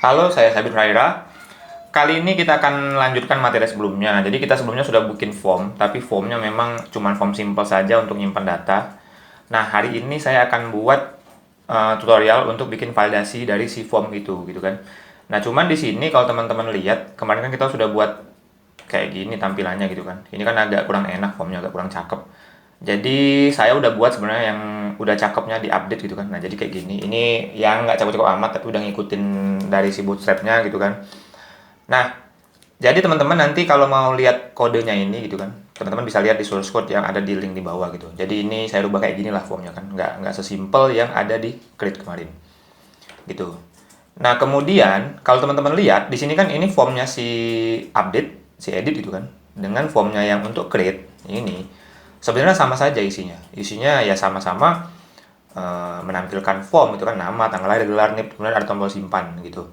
Halo, saya Sabit Raira. Kali ini kita akan lanjutkan materi sebelumnya. Jadi kita sebelumnya sudah bikin form, tapi formnya memang cuma form simple saja untuk nyimpan data. Nah, hari ini saya akan buat tutorial untuk bikin validasi dari si form itu, gitu kan. Nah, cuman di sini kalau teman-teman lihat, kemarin kan kita sudah buat kayak gini tampilannya gitu kan. Ini kan agak kurang enak, formnya agak kurang cakep. Jadi saya udah buat sebenarnya yang udah cakepnya di update gitu kan. Nah jadi kayak gini. Ini yang nggak cakep-cakep amat tapi udah ngikutin dari si bootstrapnya gitu kan. Nah jadi teman-teman nanti kalau mau lihat kodenya ini gitu kan, teman-teman bisa lihat di source code yang ada di link di bawah gitu. Jadi ini saya rubah kayak gini lah formnya kan, nggak sesimpel yang ada di create kemarin gitu. Nah kemudian kalau teman-teman lihat di sini kan ini formnya si update, si edit gitu kan, dengan formnya yang untuk create ini sebenarnya sama saja isinya. Isinya ya sama-sama menampilkan form itu kan, nama, tanggal lahir, gelar, NIP, kemudian ada tombol simpan gitu.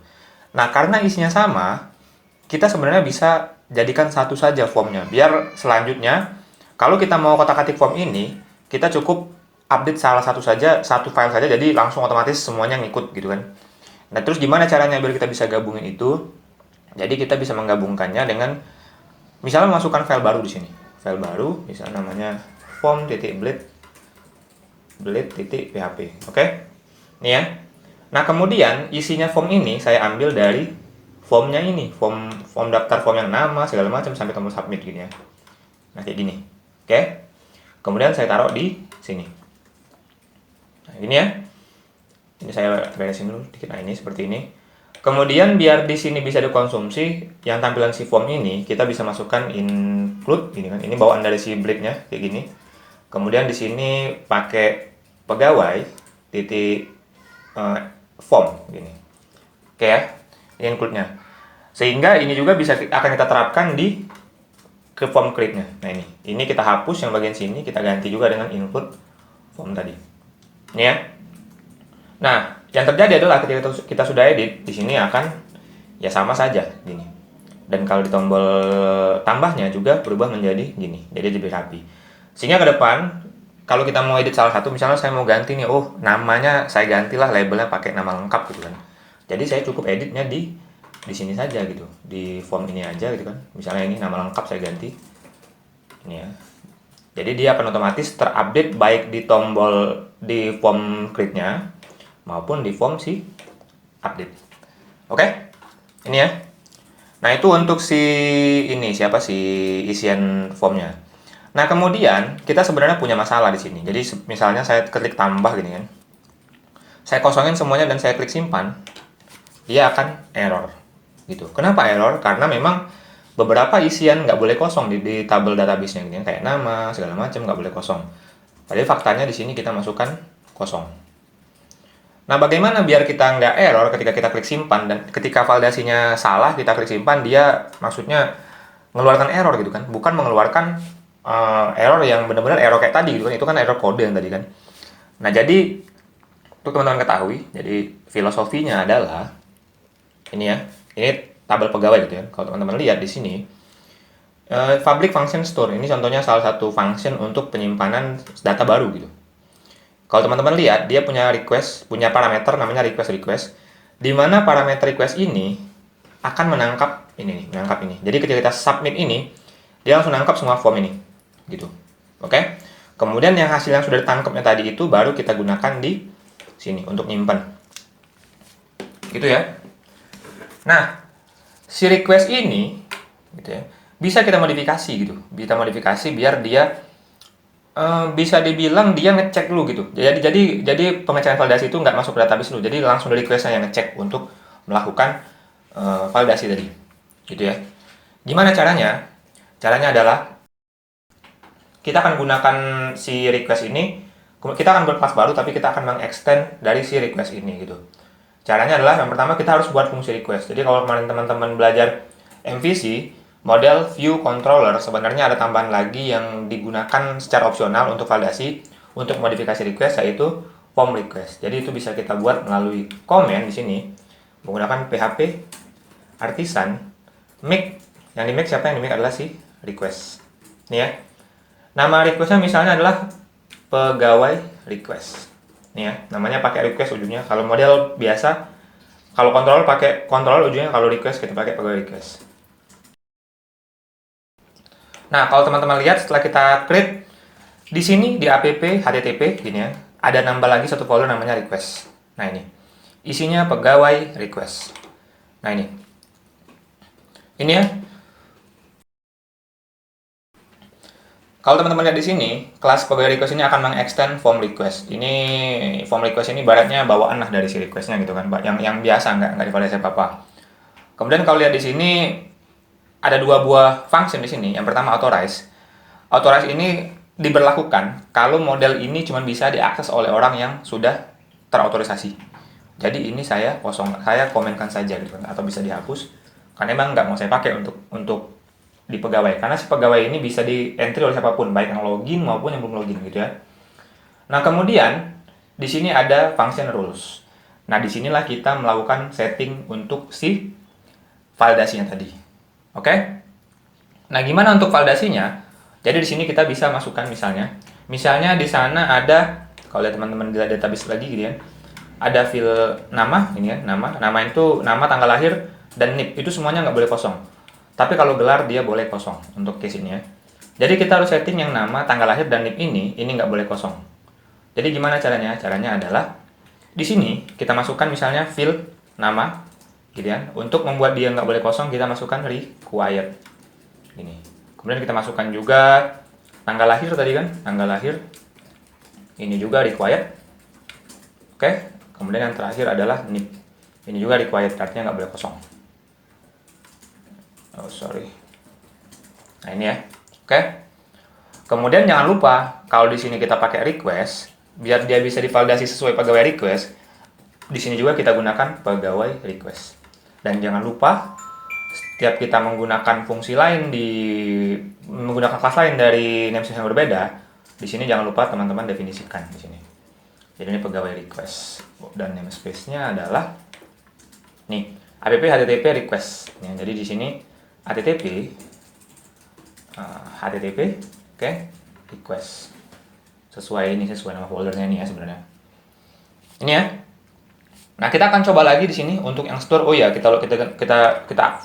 Nah karena isinya sama, kita sebenarnya bisa jadikan satu saja formnya. Biar selanjutnya kalau kita mau kotak-atik form ini, kita cukup update salah satu saja, satu file saja, jadi langsung otomatis semuanya ngikut gitu kan. Nah terus gimana caranya biar kita bisa gabungin itu? Jadi kita bisa menggabungkannya dengan misalnya masukkan file baru di sini. File baru, misalnya namanya form.blade.php. Oke? Nih ya. Nah, kemudian isinya form ini saya ambil dari formnya ini, form daftar form yang nama segala macam sampai tombol submit gini ya. Nah, kayak gini. Oke? Kemudian saya taruh di sini. Nah, ini ya. Ini saya beresin dulu dikit. Nah, ini seperti ini. Kemudian biar di sini bisa dikonsumsi, yang tampilan si form ini kita bisa masukkan include ini kan. Ini bawaan dari si blade-nya kayak gini. Kemudian di sini pakai pegawai titik form gini. Oke ya. Ini include-nya. Sehingga ini juga bisa akan kita terapkan di ke form create-nya. Nah ini. Ini kita hapus yang bagian sini, kita ganti juga dengan include form tadi. Ini ya. Nah, yang terjadi adalah ketika kita sudah edit, di sini akan ya sama saja gini. Dan kalau di tombol tambahnya juga berubah menjadi gini. Jadi lebih rapi. Sehingga ke depan kalau kita mau edit salah satu, misalnya saya mau ganti nih, oh namanya saya gantilah labelnya pakai nama lengkap gitu kan. Jadi saya cukup editnya di sini saja gitu, di form ini aja gitu kan. Misalnya ini nama lengkap saya ganti. Ini ya. Jadi dia akan otomatis terupdate baik di tombol di form create-nya maupun di form si update. Oke? Ini ya. Nah, itu untuk si ini siapa si isian formnya. Nah, kemudian kita sebenarnya punya masalah di sini. Jadi misalnya saya klik tambah gini kan. Saya kosongin semuanya dan saya klik simpan. Dia akan error. Gitu. Kenapa error? Karena memang beberapa isian nggak boleh kosong di tabel database-nya gitu, kayak nama segala macam nggak boleh kosong. Padahal faktanya di sini kita masukkan kosong. Nah, bagaimana biar kita nggak error ketika kita klik simpan dan ketika validasinya salah kita klik simpan, dia maksudnya mengeluarkan error gitu kan, bukan mengeluarkan error yang benar-benar error kayak tadi gitu kan, itu kan error kode yang tadi kan. Nah, jadi untuk teman-teman ketahui, jadi filosofinya adalah ini ya, ini tabel pegawai gitu ya. Kalau teman-teman lihat di sini, public function store ini contohnya salah satu function untuk penyimpanan data baru gitu. Kalau teman-teman lihat, dia punya request, punya parameter namanya request, di mana parameter request ini akan menangkap ini, menangkap ini. Jadi ketika kita submit ini, dia langsung nangkap semua form ini, gitu. Oke? Kemudian yang hasil yang sudah ditangkapnya tadi itu baru kita gunakan di sini untuk nyimpan. Gitu ya. Nah, si request ini, gitu ya, bisa kita modifikasi gitu. Bisa modifikasi biar dia bisa dibilang dia ngecek dulu gitu. Jadi pengecekan validasi itu nggak masuk ke database dulu. Jadi langsung dari request-nya yang ngecek untuk melakukan validasi tadi. Gitu ya. Gimana caranya? Caranya adalah kita akan gunakan si request ini, kita akan buat kelas baru tapi kita akan mengextend dari si request ini gitu. Caranya adalah yang pertama kita harus buat fungsi request. Jadi kalau kemarin teman-teman belajar MVC, model view controller, sebenarnya ada tambahan lagi yang digunakan secara opsional untuk validasi untuk modifikasi request, yaitu form request. Jadi itu bisa kita buat melalui command di sini menggunakan php artisan make. Yang di make siapa? Yang di make adalah si request. Ini ya. Nama requestnya misalnya adalah pegawai request. Nih ya, namanya pakai request ujungnya. Kalau model biasa Kalau kontrol pakai kontrol ujungnya, kalau request kita pakai pegawai request. Nah, kalau teman-teman lihat setelah kita create di sini di app http gini ya, ada nambah lagi satu folder namanya request. Nah, ini isinya pegawai request. Nah, ini ya. Kalau teman-teman lihat di sini, kelas pegawai request ini akan mengextend form request. Ini form request ini baratnya bawaan lah dari si requestnya gitu kan, yang biasa nggak divalidasi apa-apa. Kemudian kalau lihat di sini ada dua buah function di sini. Yang pertama authorize. Authorize ini diberlakukan kalau model ini cuma bisa diakses oleh orang yang sudah terautorisasi. Jadi ini saya komenkan saja gitu kan, atau bisa dihapus karena emang nggak mau saya pakai untuk di pegawai, karena si pegawai ini bisa di entry oleh siapapun, baik yang login maupun yang belum login gitu ya. Nah, kemudian di sini ada function rules. Nah, disinilah kita melakukan setting untuk si validasinya tadi. Oke? Nah, gimana untuk validasinya? Jadi di sini kita bisa masukkan misalnya di sana ada, kalau lihat teman-teman di database lagi gitu ya, ada field nama ini ya, nama itu nama, tanggal lahir, dan NIP itu semuanya nggak boleh kosong. Tapi kalau gelar dia boleh kosong untuk case ini ya. Jadi kita harus setting yang nama, tanggal lahir, dan NIP ini nggak boleh kosong. Jadi gimana caranya? Caranya adalah di sini kita masukkan misalnya field nama, gitu ya. Untuk membuat dia nggak boleh kosong kita masukkan required. Ini. Kemudian kita masukkan juga tanggal lahir tadi kan, tanggal lahir. Ini juga required. Oke. Kemudian yang terakhir adalah NIP. Ini juga required, artinya nggak boleh kosong. Oh sorry. Nah ini ya, oke. Kemudian jangan lupa kalau di sini kita pakai request, biar dia bisa divalidasi sesuai pegawai request. Di sini juga kita gunakan pegawai request. Dan jangan lupa setiap kita menggunakan fungsi lain menggunakan kelas lain dari namespace yang berbeda, di sini jangan lupa teman-teman definisikan di sini. Jadi ini pegawai request dan namespace-nya adalah nih app http request. Ya, jadi di sini http oke, request sesuai nama foldernya ini ya sebenarnya. Ini ya. Nah, kita akan coba lagi di sini untuk yang store. Oh ya, kita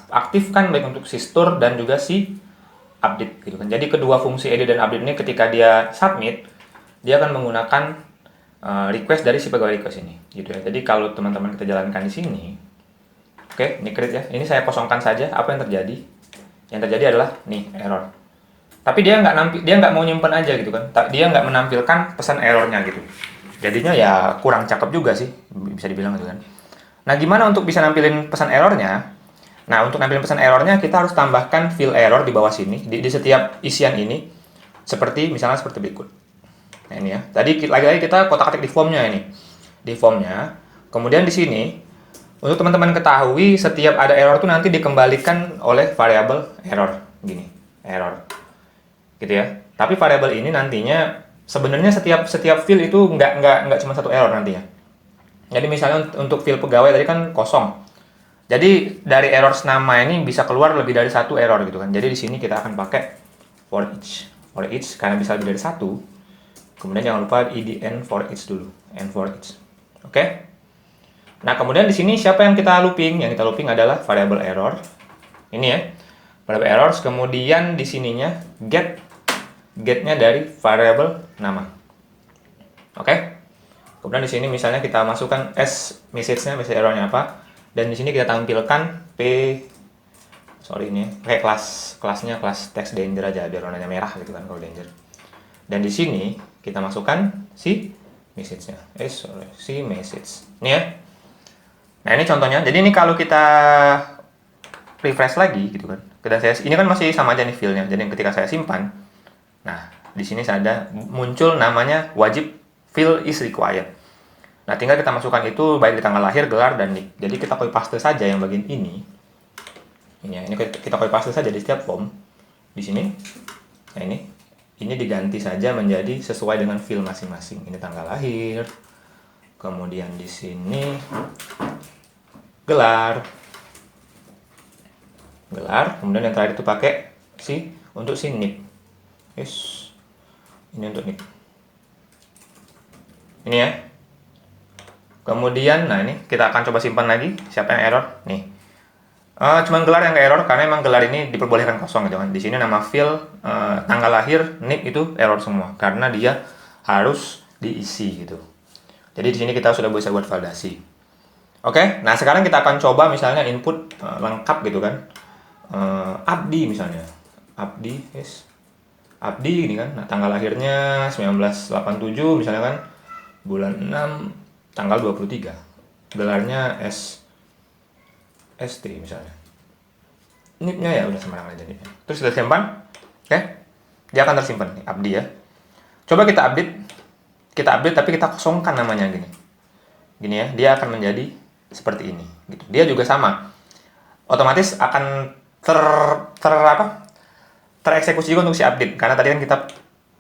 aktifkan baik untuk si store dan juga si update gitu kan. Jadi kedua fungsi edit dan update ini ketika dia submit, dia akan menggunakan request dari si pegawai request ini gitu ya. Jadi kalau teman-teman kita jalankan di sini, oke, ini create ya. Ini saya kosongkan saja. Apa yang terjadi? Yang terjadi adalah nih error. Tapi dia nggak mau nyimpen aja gitu kan. Dia nggak menampilkan pesan errornya gitu. Jadinya ya kurang cakep juga sih, bisa dibilang gitu kan. Nah, gimana untuk bisa nampilin pesan errornya? Nah, untuk nampilin pesan errornya kita harus tambahkan field error di bawah sini di setiap isian ini, misalnya seperti berikut. Nah, ini ya. Tadi lagi-lagi kita kotak-katik di formnya ini. Di formnya. Kemudian di sini untuk teman-teman ketahui setiap ada error itu nanti dikembalikan oleh variabel error gini, error. Gitu ya. Tapi variabel ini nantinya sebenarnya setiap field itu nggak cuma satu error nantinya. Jadi misalnya untuk field pegawai tadi kan kosong. Jadi dari error nama ini bisa keluar lebih dari satu error gitu kan. Jadi di sini kita akan pakai for each karena bisa lebih dari satu. Kemudian jangan lupa id n for each dulu, n for each. Oke? Nah, kemudian di sini siapa yang kita looping? Yang kita looping adalah variable error. Ini ya. Variable errors, kemudian di sininya get-nya dari variable nama. Oke? Kemudian di sini misalnya kita masukkan message errornya apa, dan di sini kita tampilkan pakai kelasnya kelas text danger aja biar warnanya merah gitu kan kalau danger. Dan di sini kita masukkan si message-nya. Si message. Ini ya. Nah, ini contohnya. Jadi ini kalau kita refresh lagi gitu kan. Ini kan masih sama aja nih file-nya. Jadi ketika saya simpan, nah, di sini ada muncul namanya wajib fill is required. Nah, tinggal kita masukkan itu baik di tanggal lahir, gelar, dan NIK. Jadi kita copy paste saja yang bagian ini. Ini kita copy paste saja di setiap form. Di sini. Nah, ini diganti saja menjadi sesuai dengan fill masing-masing. Ini tanggal lahir. Kemudian di sini gelar. Kemudian yang terakhir itu pakai untuk si NIK. Yes. Ini untuk NIK. Ini ya. Kemudian, nah ini kita akan coba simpan lagi. Siapa yang error? Nih. Cuman gelar yang nggak error karena emang gelar ini diperbolehkan kosong gitu kan. Di sini nama field, tanggal lahir, NIP itu error semua karena dia harus diisi gitu. Jadi di sini kita sudah bisa buat validasi. Oke, nah sekarang kita akan coba misalnya input lengkap gitu kan. Abdi misalnya. Abdi, yes. Abdi ini kan. Nah, tanggal lahirnya 1987 misalnya kan. Bulan 6 tanggal 23. Gelarnya ST misalnya. NIP-nya ya udah sembarangan aja NIP-nya. Terus kita simpan. Oke. Dia akan tersimpan nih, Abdi ya. Coba kita update. Kita update tapi kita kosongkan namanya gini. Gini ya, dia akan menjadi seperti ini gitu. Dia juga sama. Otomatis akan tereksekusi juga untuk si update karena tadi kan kita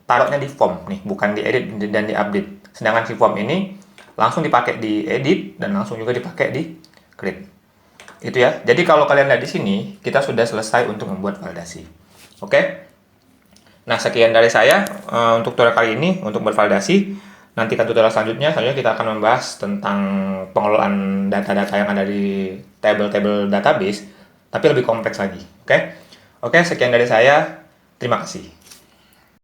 taruhnya di form nih, bukan di edit dan di update. Sedangkan si form ini langsung dipakai di edit dan langsung juga dipakai di create. Itu ya. Jadi kalau kalian lihat di sini, kita sudah selesai untuk membuat validasi. Oke. Nah, sekian dari saya untuk tutorial kali ini untuk bervalidasi. Nantikan tutorial selanjutnya kita akan membahas tentang pengelolaan data-data yang ada di table-table database, tapi lebih kompleks lagi. Oke. Oke, sekian dari saya. Terima kasih.